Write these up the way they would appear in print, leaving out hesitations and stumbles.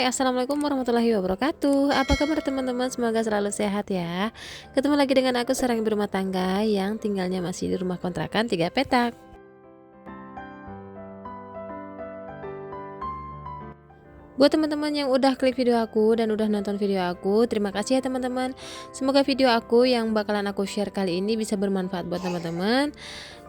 Hai, assalamualaikum warahmatullahi wabarakatuh. Apa kabar teman-teman? Semoga selalu sehat ya. Ketemu lagi dengan aku seorang ibu rumah tangga yang tinggalnya masih di rumah kontrakan 3 petak. Buat teman-teman yang udah klik video aku dan udah nonton video aku, terima kasih ya teman-teman. Semoga video aku yang bakalan aku share kali ini bisa bermanfaat buat teman-teman.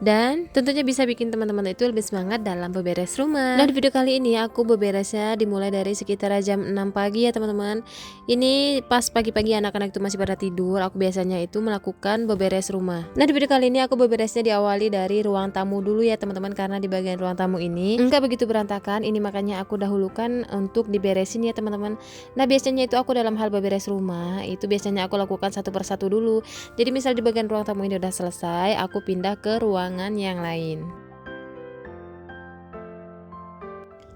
Dan tentunya bisa bikin teman-teman itu lebih semangat dalam beberes rumah. Nah, di video kali ini aku beberesnya dimulai dari sekitar jam 6 pagi ya teman-teman. Ini pas pagi-pagi anak-anak itu masih pada tidur, aku biasanya itu melakukan beberes rumah. Nah, di video kali ini aku beberesnya diawali dari ruang tamu dulu ya teman-teman, karena di bagian ruang tamu ini enggak begitu berantakan. Ini makanya aku dahulukan untuk diberesin ya teman-teman. Nah, biasanya itu aku dalam hal beberes rumah itu biasanya aku lakukan satu persatu dulu. Jadi misal di bagian ruang tamu ini udah selesai, aku pindah ke ruangan yang lain.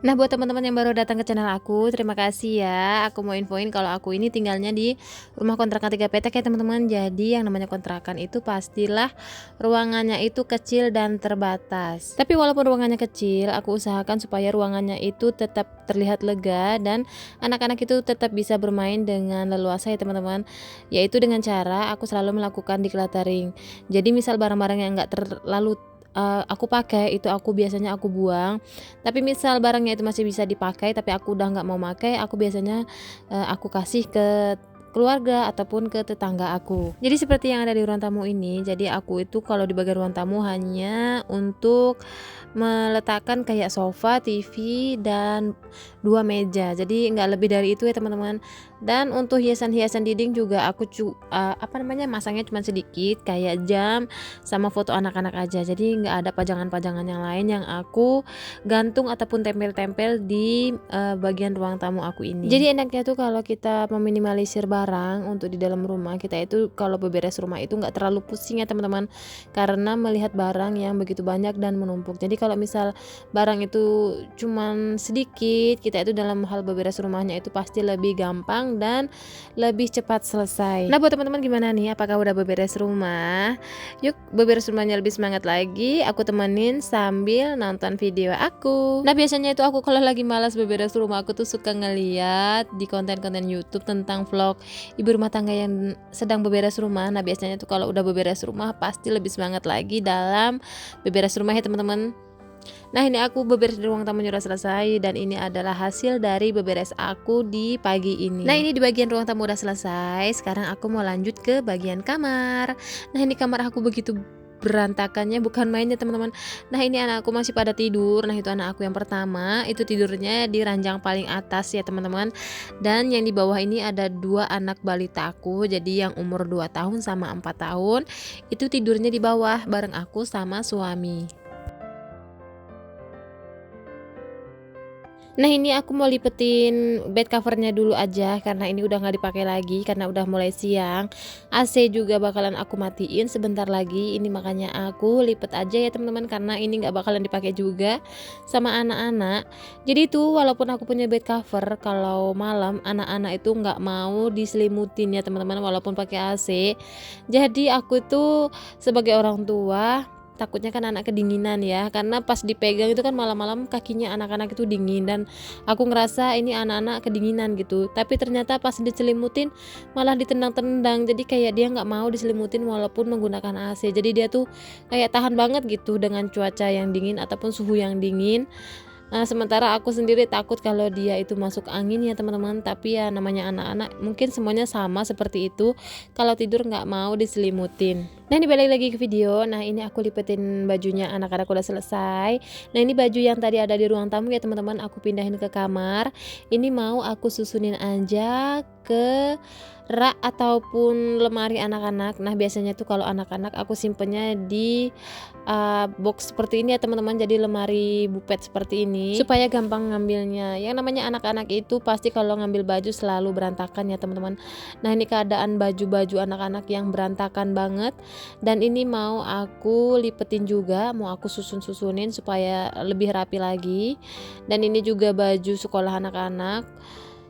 Nah, buat teman-teman yang baru datang ke channel aku, terima kasih ya. Aku mau infoin kalau aku ini tinggalnya di rumah kontrakan 3 petak ya teman-teman. Jadi yang namanya kontrakan itu pastilah ruangannya itu kecil dan terbatas. Tapi walaupun ruangannya kecil, aku usahakan supaya ruangannya itu tetap terlihat lega dan anak-anak itu tetap bisa bermain dengan leluasa ya teman-teman. Yaitu dengan cara aku selalu melakukan decluttering. Jadi misal barang-barang yang enggak terlalu aku pakai itu aku biasanya aku buang. Tapi misal barangnya itu masih bisa dipakai tapi aku udah nggak mau pakai, aku biasanya aku kasih ke keluarga ataupun ke tetangga aku. Jadi seperti yang ada di ruang tamu ini, jadi aku itu kalau di bagian ruang tamu hanya untuk meletakkan kayak sofa, TV dan 2 meja. Jadi nggak lebih dari itu ya teman-teman. Dan untuk hiasan-hiasan dinding juga aku masangnya cuma sedikit kayak jam sama foto anak-anak aja. Jadi nggak ada pajangan-pajangan yang lain yang aku gantung ataupun tempel-tempel di bagian ruang tamu aku ini. Jadi enaknya tuh kalau kita meminimalisir barang untuk di dalam rumah kita itu, kalau beberes rumah itu nggak terlalu pusing ya teman-teman, karena melihat barang yang begitu banyak dan menumpuk. Jadi kalau misal barang itu cuman sedikit, kita itu dalam hal beberes rumahnya itu pasti lebih gampang dan lebih cepat selesai. Nah, buat teman-teman gimana nih? Apakah udah beberes rumah? Yuk beberes rumahnya lebih semangat lagi. Aku temenin sambil nonton video aku. Nah, biasanya itu aku kalau lagi malas beberes rumah, aku tuh suka ngeliat di konten-konten YouTube tentang vlog ibu rumah tangga yang sedang beberes rumah. Nah, biasanya tuh kalau udah beberes rumah pasti lebih semangat lagi dalam beberes rumah ya teman-teman. Nah, ini aku beberes di ruang tamunya udah selesai dan ini adalah hasil dari beberes aku di pagi ini. Nah, ini di bagian ruang tamu udah selesai. Sekarang aku mau lanjut ke bagian kamar. Nah, ini kamar aku begitu berantakannya bukan mainnya teman-teman. Nah, ini anak aku masih pada tidur. Nah, itu anak aku yang pertama itu tidurnya di ranjang paling atas ya teman-teman. Dan yang di bawah ini ada 2 anak balita aku. Jadi yang umur 2 tahun sama 4 tahun itu tidurnya di bawah bareng aku sama suami. Nah, ini aku mau lipetin bed covernya dulu aja karena ini udah nggak dipakai lagi karena udah mulai siang. AC juga bakalan aku matiin sebentar lagi. Ini makanya aku lipet aja ya teman-teman, karena ini nggak bakalan dipakai juga sama anak-anak. Jadi tuh walaupun aku punya bed cover, kalau malam anak-anak itu nggak mau diselimutin ya teman-teman walaupun pakai AC. Jadi aku tuh sebagai orang tua takutnya kan anak kedinginan ya, karena pas dipegang itu kan malam-malam kakinya anak-anak itu dingin dan aku ngerasa ini anak-anak kedinginan gitu. Tapi ternyata pas diselimutin malah ditendang-tendang, jadi kayak dia nggak mau diselimutin walaupun menggunakan AC. Jadi dia tuh kayak tahan banget gitu dengan cuaca yang dingin ataupun suhu yang dingin. Sementara aku sendiri takut kalau dia itu masuk angin ya teman-teman. Tapi ya namanya anak-anak, mungkin semuanya sama seperti itu, kalau tidur nggak mau diselimutin. Nah, ini balik lagi ke video. Nah, ini aku lipetin bajunya anak-anak udah selesai. Nah, ini baju yang tadi ada di ruang tamu ya teman-teman, aku pindahin ke kamar. Ini mau aku susunin aja ke rak ataupun lemari anak-anak. Nah, biasanya tuh kalau anak-anak aku simpennya di box seperti ini ya teman-teman, jadi lemari bupet seperti ini supaya gampang ngambilnya. Yang namanya anak-anak itu pasti kalau ngambil baju selalu berantakan ya teman-teman. Nah, ini keadaan baju-baju anak-anak yang berantakan banget dan ini mau aku lipetin juga, mau aku susun-susunin supaya lebih rapi lagi. Dan ini juga baju sekolah anak-anak.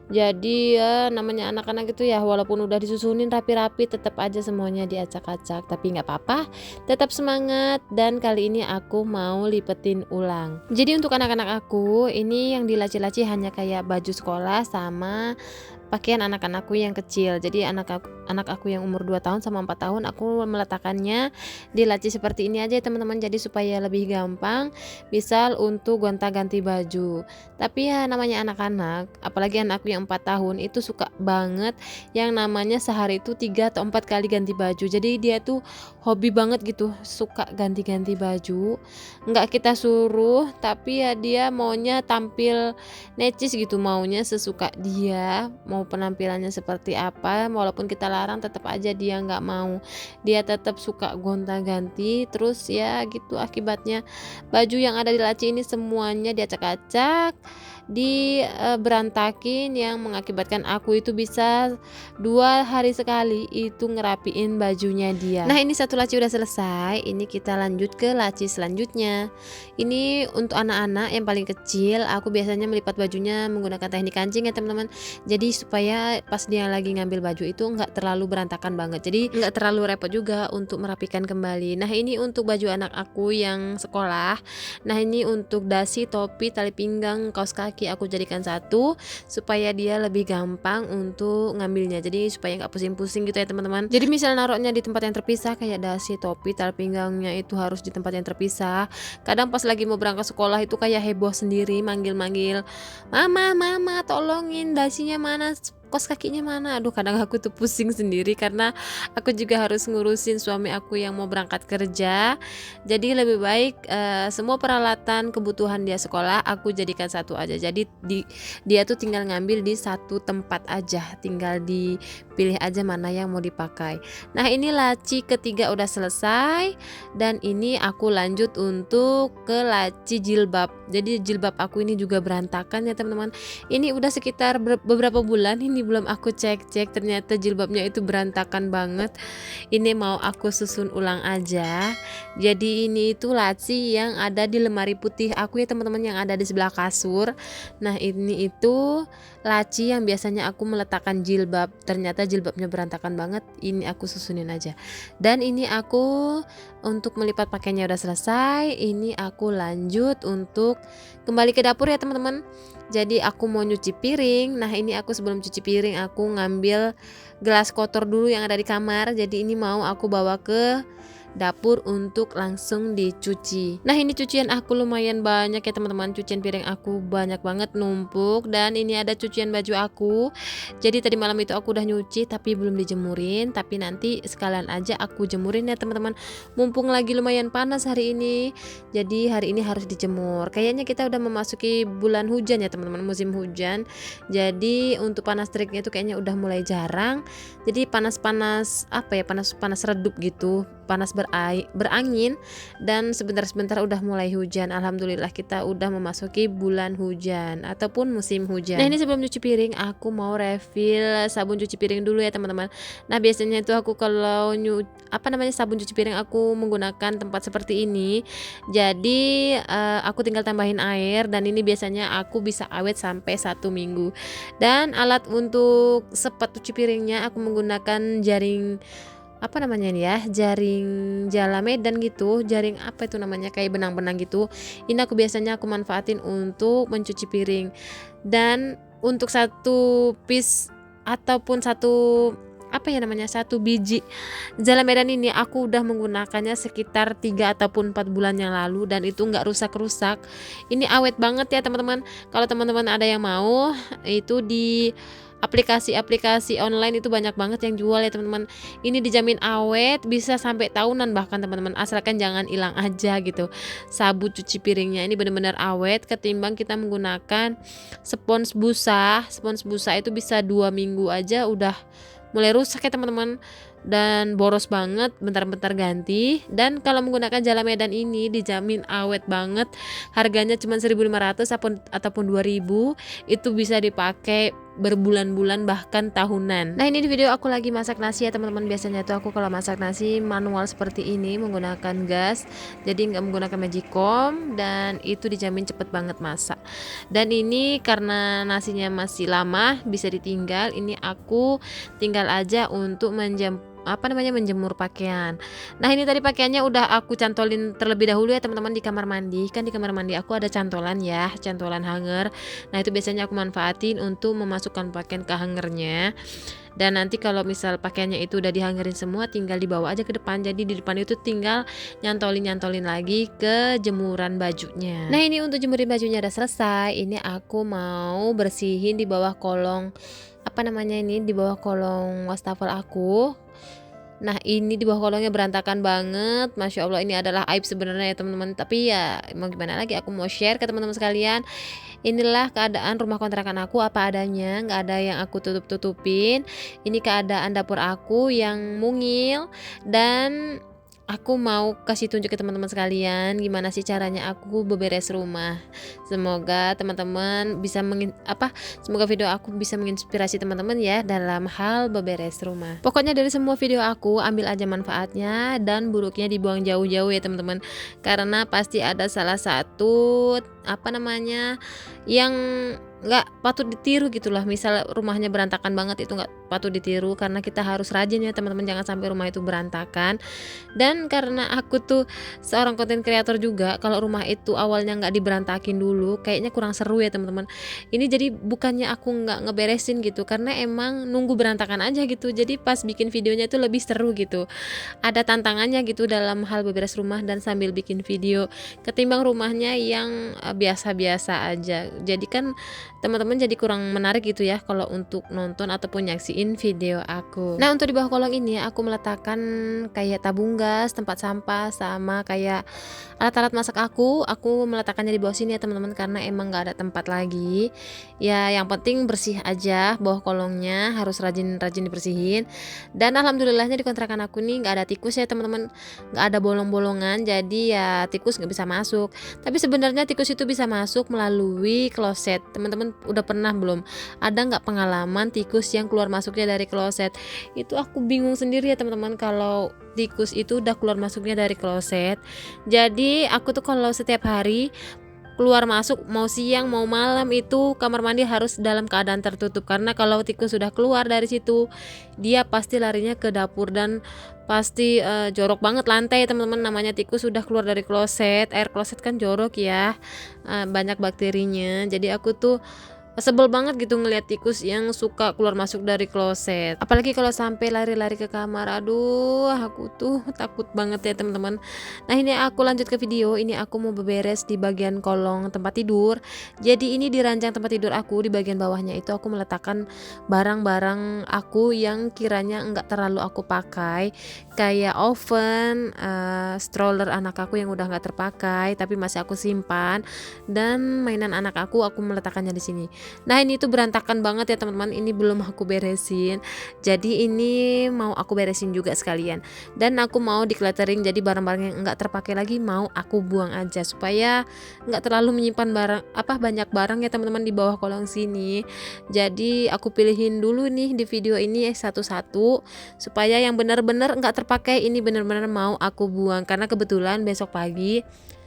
Jadi ya namanya anak-anak itu ya walaupun udah disusunin rapi-rapi tetap aja semuanya diacak-acak. Tapi nggak apa-apa, tetap semangat dan kali ini aku mau lipetin ulang. Jadi untuk anak-anak aku ini yang dilaci-laci hanya kayak baju sekolah sama pakaian anak-anakku yang kecil. Jadi anak aku yang umur 2 tahun sama 4 tahun aku meletakkannya di laci seperti ini aja ya teman-teman. Jadi supaya lebih gampang misal untuk gonta-ganti baju. Tapi ya namanya anak-anak, apalagi anakku yang 4 tahun itu suka banget yang namanya sehari itu 3 atau 4 kali ganti baju. Jadi dia tuh hobi banget gitu, suka ganti-ganti baju. Nggak kita suruh, tapi ya dia maunya tampil necis gitu, maunya sesuka dia, mau penampilannya seperti apa, walaupun kita larang tetap aja dia nggak mau, dia tetap suka gonta-ganti. Terus ya gitu akibatnya baju yang ada di laci ini semuanya diacak-acak, berantakin yang mengakibatkan aku itu bisa 2 hari sekali itu ngerapiin bajunya dia. Nah ini satu laci udah selesai, ini kita lanjut ke laci selanjutnya. Ini untuk anak-anak yang paling kecil, aku biasanya melipat bajunya menggunakan teknik kancing ya teman-teman. Jadi supaya pas dia lagi ngambil baju itu nggak terlalu berantakan banget, jadi nggak terlalu repot juga untuk merapikan kembali. Nah ini untuk baju anak aku yang sekolah. Nah ini untuk dasi, topi, tali pinggang, kaos kaki aku jadikan satu supaya dia lebih gampang untuk ngambilnya, jadi supaya nggak pusing-pusing gitu ya teman-teman. Jadi misal naruhnya di tempat yang terpisah kayak dasi, topi, tali pinggangnya itu harus di tempat yang terpisah. Kadang pas lagi mau berangkat sekolah itu kayak heboh sendiri, manggil-manggil, mama tolongin dasinya mana, kos kakinya mana. Aduh kadang aku tuh pusing sendiri karena aku juga harus ngurusin suami aku yang mau berangkat kerja. Jadi lebih baik semua peralatan kebutuhan dia sekolah aku jadikan satu aja. Jadi dia tuh tinggal ngambil di satu tempat aja, tinggal dipilih aja mana yang mau dipakai. Nah ini laci ketiga udah selesai dan ini aku lanjut untuk ke laci jilbab. Jadi jilbab aku ini juga berantakan ya teman-teman. Ini udah sekitar beberapa bulan ini belum aku cek-cek, ternyata jilbabnya itu berantakan banget. Ini mau aku susun ulang aja. Jadi ini itu laci yang ada di lemari putih aku ya teman-teman, yang ada di sebelah kasur. Nah ini itu laci yang biasanya aku meletakkan jilbab, ternyata jilbabnya berantakan banget. Ini aku susunin aja. Dan ini aku untuk melipat pakaiannya udah selesai. Ini aku lanjut untuk kembali ke dapur ya teman-teman. Jadi aku mau nyuci piring. Nah ini aku sebelum cuci piring aku ngambil gelas kotor dulu yang ada di kamar. Jadi ini mau aku bawa ke dapur untuk langsung dicuci. Nah ini cucian aku lumayan banyak ya teman-teman, cucian piring aku banyak banget numpuk. Dan ini ada cucian baju aku. Jadi tadi malam itu aku udah nyuci tapi belum dijemurin, tapi nanti sekalian aja aku jemurin ya teman-teman, mumpung lagi lumayan panas hari ini. Jadi hari ini harus dijemur. Kayaknya kita udah memasuki bulan hujan ya teman-teman, musim hujan. Jadi untuk panas teriknya itu kayaknya udah mulai jarang. Jadi panas-panas apa ya, panas-panas redup gitu, panas berangin, dan sebentar-sebentar udah mulai hujan. Alhamdulillah kita udah memasuki bulan hujan ataupun musim hujan. Nah ini sebelum cuci piring aku mau refill sabun cuci piring dulu ya teman-teman. Nah biasanya itu aku kalau sabun cuci piring aku menggunakan tempat seperti ini. Jadi aku tinggal tambahin air, dan ini biasanya aku bisa awet sampai 1 minggu. Dan alat untuk sepet cuci piringnya aku menggunakan jaring jaring jala medan gitu, jaring apa itu namanya, kayak benang-benang gitu. Ini aku biasanya aku manfaatin untuk mencuci piring. Dan untuk satu piece ataupun satu biji jala medan ini aku udah menggunakannya sekitar 3 ataupun 4 bulan yang lalu, dan itu nggak rusak-rusak. Ini awet banget ya teman-teman. Kalau teman-teman ada yang mau, itu di aplikasi-aplikasi online itu banyak banget yang jual ya teman-teman. Ini dijamin awet, bisa sampai tahunan bahkan teman-teman, asalkan jangan hilang aja gitu. Sabun cuci piringnya ini benar-benar awet ketimbang kita menggunakan spons busa. Spons busa itu bisa 2 minggu aja udah mulai rusak ya teman-teman. dan boros banget, bentar-bentar ganti. Dan kalau menggunakan Jala Medan ini dijamin awet banget. Harganya cuma 1.500 ataupun 2.000, itu bisa dipakai berbulan-bulan bahkan tahunan. Nah, ini di video aku lagi masak nasi ya teman-teman. Biasanya tuh aku kalau masak nasi manual seperti ini menggunakan gas, jadi nggak menggunakan magicom, dan itu dijamin cepet banget masak. Dan ini karena nasinya masih lama bisa ditinggal, ini aku tinggal aja untuk menjemur pakaian. Nah, ini tadi pakaiannya udah aku cantolin terlebih dahulu ya teman-teman di kamar mandi. Kan di kamar mandi aku ada cantolan ya, cantolan hanger. Nah, itu biasanya aku manfaatin untuk memasukkan pakaian ke hangernya. Dan nanti kalau misal pakaiannya itu udah dihangerin semua, tinggal dibawa aja ke depan. Jadi di depan itu tinggal nyantolin lagi ke jemuran bajunya. Nah, ini untuk jemurin bajunya udah selesai. Ini aku mau bersihin di bawah kolong di bawah kolong wastafel aku. Nah, ini di bawah kolongnya berantakan banget. Masya Allah, ini adalah aib sebenarnya ya teman-teman. Tapi ya mau gimana lagi, aku mau share ke teman-teman sekalian. Inilah keadaan rumah kontrakan aku apa adanya, nggak ada yang aku tutup-tutupin. Ini keadaan dapur aku yang mungil, dan aku mau kasih tunjuk ke teman-teman sekalian gimana sih caranya aku beberes rumah. Semoga teman-teman bisa semoga video aku bisa menginspirasi teman-teman ya dalam hal beberes rumah. Pokoknya dari semua video aku ambil aja manfaatnya, dan buruknya dibuang jauh-jauh ya teman-teman. Karena pasti ada salah satu yang nggak patut ditiru gitulah. Misal rumahnya berantakan banget, itu nggak patut ditiru, karena kita harus rajin ya teman-teman, jangan sampai rumah itu berantakan. Dan karena aku tuh seorang konten kreator juga, kalau rumah itu awalnya nggak diberantakin dulu kayaknya kurang seru ya teman-teman. Ini jadi bukannya aku nggak ngeberesin gitu, karena emang nunggu berantakan aja gitu. Jadi pas bikin videonya itu lebih seru gitu, ada tantangannya gitu dalam hal beberes rumah dan sambil bikin video, ketimbang rumahnya yang biasa-biasa aja. Jadi kan teman-teman jadi kurang menarik gitu ya kalau untuk nonton ataupun nyaksiin video aku. Nah, untuk di bawah kolong ini aku meletakkan kayak tabung gas, tempat sampah, sama kayak alat-alat masak aku meletakkannya di bawah sini ya teman-teman, karena emang nggak ada tempat lagi. Ya, yang penting bersih aja, bawah kolongnya harus rajin-rajin dibersihin. Dan alhamdulillahnya di kontrakan aku nih nggak ada tikus ya teman-teman, nggak ada bolong-bolongan, jadi ya tikus nggak bisa masuk. Tapi sebenarnya tikus itu bisa masuk melalui kloset. Teman-teman udah pernah belum? Ada nggak pengalaman tikus yang keluar masuknya dari kloset? Itu aku bingung sendiri ya teman-teman kalau tikus itu udah keluar masuknya dari kloset. Jadi aku tuh kalau setiap hari keluar masuk, mau siang mau malam, itu kamar mandi harus dalam keadaan tertutup, karena kalau tikus sudah keluar dari situ dia pasti larinya ke dapur, dan pasti jorok banget lantai teman-teman. Namanya tikus sudah keluar dari kloset, air kloset kan jorok ya, banyak bakterinya. Jadi aku tuh sebel banget gitu ngeliat tikus yang suka keluar masuk dari kloset, apalagi kalau sampai lari-lari ke kamar. Aduh, aku tuh takut banget ya teman-teman. Nah, ini aku lanjut ke video. Ini aku mau beberes di bagian kolong tempat tidur. Jadi ini di ranjang tempat tidur aku, di bagian bawahnya itu aku meletakkan barang-barang aku yang kiranya enggak terlalu aku pakai, kayak oven, stroller anak aku yang udah nggak terpakai tapi masih aku simpan, dan mainan anak aku meletakkannya di sini. Nah, ini tuh berantakan banget ya teman-teman, ini belum aku beresin. Jadi ini mau aku beresin juga sekalian, dan aku mau decluttering, jadi barang-barang yang enggak terpakai lagi mau aku buang aja supaya enggak terlalu menyimpan banyak barang ya teman-teman di bawah kolong sini. Jadi aku pilihin dulu nih di video ini satu-satu supaya yang benar-benar enggak terpakai ini benar-benar mau aku buang, karena kebetulan besok pagi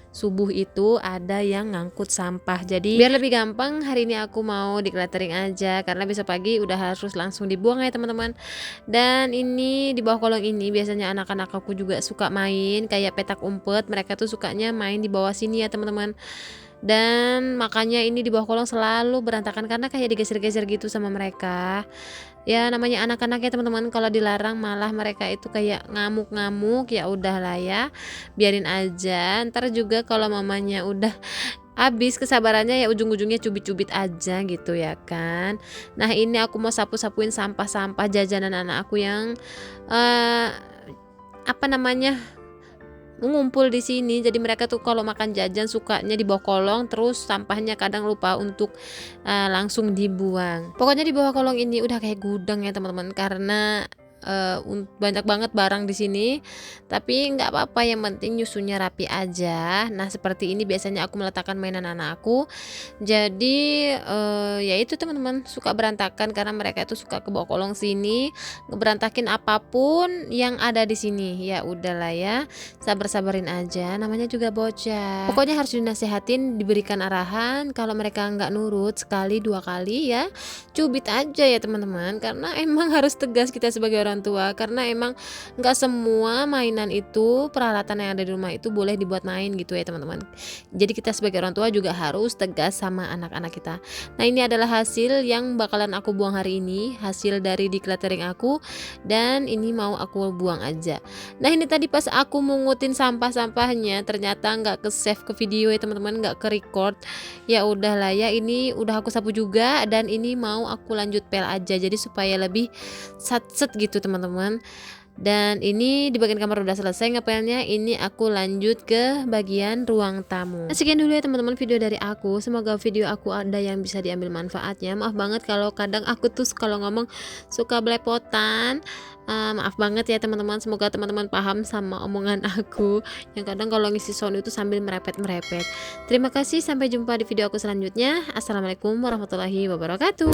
subuh itu ada yang ngangkut sampah. Jadi biar lebih gampang, hari ini aku mau decluttering aja, karena besok pagi udah harus langsung dibuang ya teman-teman. Dan ini di bawah kolong ini biasanya anak-anak aku juga suka main kayak petak umpet, mereka tuh sukanya main di bawah sini ya teman-teman. Dan makanya ini di bawah kolong selalu berantakan, karena kayak digeser-geser gitu sama mereka. Ya namanya anak-anak ya teman-teman, kalau dilarang malah mereka itu kayak ngamuk-ngamuk. Ya udahlah ya, biarin aja. Ntar juga kalau mamanya udah habis kesabarannya ya ujung-ujungnya cubit-cubit aja gitu ya kan. Nah, ini aku mau sapu-sapuin sampah-sampah jajanan anak aku yang ngumpul di sini. Jadi mereka tuh kalau makan jajan sukanya di bawah kolong, terus sampahnya kadang lupa untuk langsung dibuang. Pokoknya di bawah kolong ini udah kayak gudang ya teman-teman, karena banyak banget barang di sini, tapi nggak apa-apa, yang penting nyusunnya rapi aja. Nah seperti ini biasanya aku meletakkan mainan anak aku. Jadi ya itu teman-teman, suka berantakan karena mereka itu suka ke bawah kolong sini, ngeberantakin apapun yang ada di sini. Ya udahlah ya, sabar-sabarin aja, namanya juga bocah. Pokoknya harus dinasehatin, diberikan arahan. Kalau mereka nggak nurut sekali 2 kali ya cubit aja ya teman-teman, karena emang harus tegas kita sebagai orang tua, karena emang nggak semua mainan itu, peralatan yang ada di rumah itu boleh dibuat main gitu ya teman-teman. Jadi kita sebagai orang tua juga harus tegas sama anak-anak kita. Nah ini adalah hasil yang bakalan aku buang hari ini, hasil dari decluttering aku, dan ini mau aku buang aja. Nah ini tadi pas aku mungutin sampah-sampahnya ternyata nggak ke save ke video ya teman-teman, nggak ke record. Ya udahlah ya, ini udah aku sapu juga, dan ini mau aku lanjut pel aja, jadi supaya lebih sat-set gitu teman-teman. Dan ini di bagian kamar udah selesai ngepelnya, ini aku lanjut ke bagian ruang tamu. Nah, sekian dulu ya teman-teman video dari aku, semoga video aku ada yang bisa diambil manfaatnya. Maaf banget kalau kadang aku tuh kalau ngomong suka belepotan, maaf banget ya teman-teman, semoga teman-teman paham sama omongan aku yang kadang kalau ngisi sound itu sambil merepet-merepet. Terima kasih, sampai jumpa di video aku selanjutnya. Assalamualaikum warahmatullahi wabarakatuh.